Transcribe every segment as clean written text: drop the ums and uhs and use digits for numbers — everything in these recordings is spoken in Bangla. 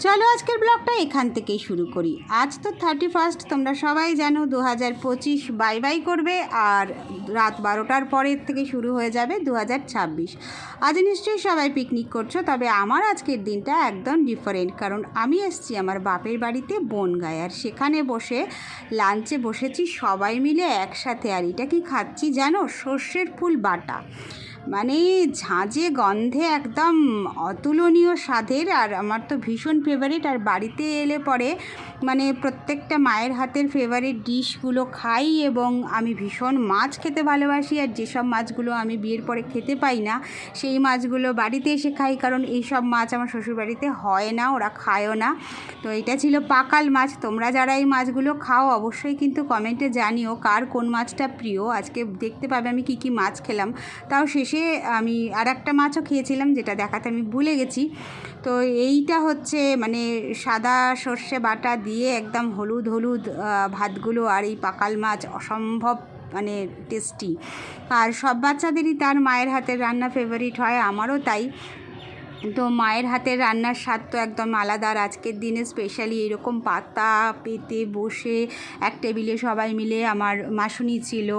চলো আজকের ব্লগটা এখান থেকেই শুরু করি। আজ তো 31, তোমরা সবাই জানো 2025 বাই বাই করবে, আর রাত 12টার পরের থেকে শুরু হয়ে যাবে 2026। আজ নিশ্চয়ই সবাই পিকনিক করছো, তবে আমার আজকের দিনটা একদম ডিফারেন্ট, কারণ আমি এসেছি আমার বাপের বাড়িতে বনগাঁয়, আর সেখানে বসে লাঞ্চে বসেছি সবাই মিলে একসাথে। আর এটা কি খাচ্ছি জানো? সর্ষের ফুল বাটা, মানে ঝাঁঝে গন্ধে একদম অতুলনীয় স্বাদের। আর আমার তো ভীষণ ফেভারিট। আর বাড়িতে এলে পরে মানে প্রত্যেকটা মায়ের হাতের ফেভারিট ডিশগুলো খাই, এবং আমি ভীষণ মাছ খেতে ভালোবাসি। আর যেসব মাছগুলো আমি বিয়ের পরে খেতে পাই না, সেই মাছগুলো বাড়িতে এসে খাই, কারণ এইসব মাছ আমার শ্বশুরবাড়িতে হয় না, ওরা খায়ও না। তো এটা ছিল পাকাল মাছ। তোমরা যারা এই মাছগুলো খাও অবশ্যই কিন্তু কমেন্টে জানিও কার কোন মাছটা প্রিয়। আজকে দেখতে পাবে আমি কি কি মাছ খেলাম। তাও শেষে আমি আর একটা মাছও খেয়েছিলাম, যেটা দেখাতে আমি ভুলে গেছি। তো এইটা হচ্ছে মানে সাদা সর্ষে বাটা দিয়ে একদম হলুদ হলুদ ভাতগুলো, আর এই পাকাল মাছ অসম্ভব মানে টেস্টি। আর সব বাচ্চাদেরই তার মায়ের হাতের রান্না ফেভারিট হয়, আমারও তাই। তো মায়ের হাতের রান্নার স্বাদ তো একদম আলাদা। আর আজকের দিনে স্পেশালি এরকম পাতা পেতে বসে এক টেবিলে সবাই মিলে, আমার মাসুনি ছিল,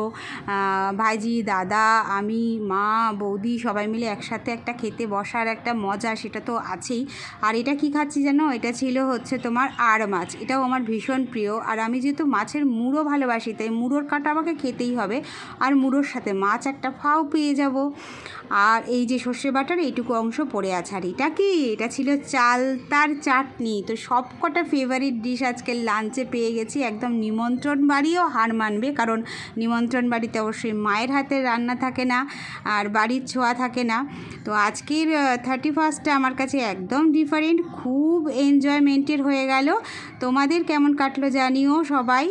ভাইজি, দাদা, আমি, মা, বৌদি সবাই মিলে একসাথে একটা খেতে বসার একটা মজা, সেটা তো আছেই। আর এটা কি খাচ্ছি জানো? এটা ছিল হচ্ছে তোমার আর মাছ। এটাও আমার ভীষণ প্রিয়। আর আমি যেহেতু মাছের মুড়ো ভালোবাসি, তাই মুড়োর কাটা আমাকে খেতেই হবে। আর মুড়োর সাথে মাছ একটা ফাও পেয়ে যাব। আর এই যে সর্ষে বাটার এইটুকু অংশ পড়ে আছে। আর এটা কি? এটা ছিল চালতার চাটনি। তো সব কটা ফেভারিট ডিশ আজকের লাঞ্চে পেয়ে গেছি। একদম নিমন্ত্রণ বাড়িও হার মানবে, কারণ নিমন্ত্রণ বাড়িতে অবশ্যই মায়ের হাতের রান্না থাকে না, আর বাড়ির ছোঁয়া থাকে না। তো আজকের 31টা আমার কাছে একদম ডিফারেন্ট, খুব এনজয়মেন্টের হয়ে গেল। তোমাদের কেমন কাটলো জানিও সবাই।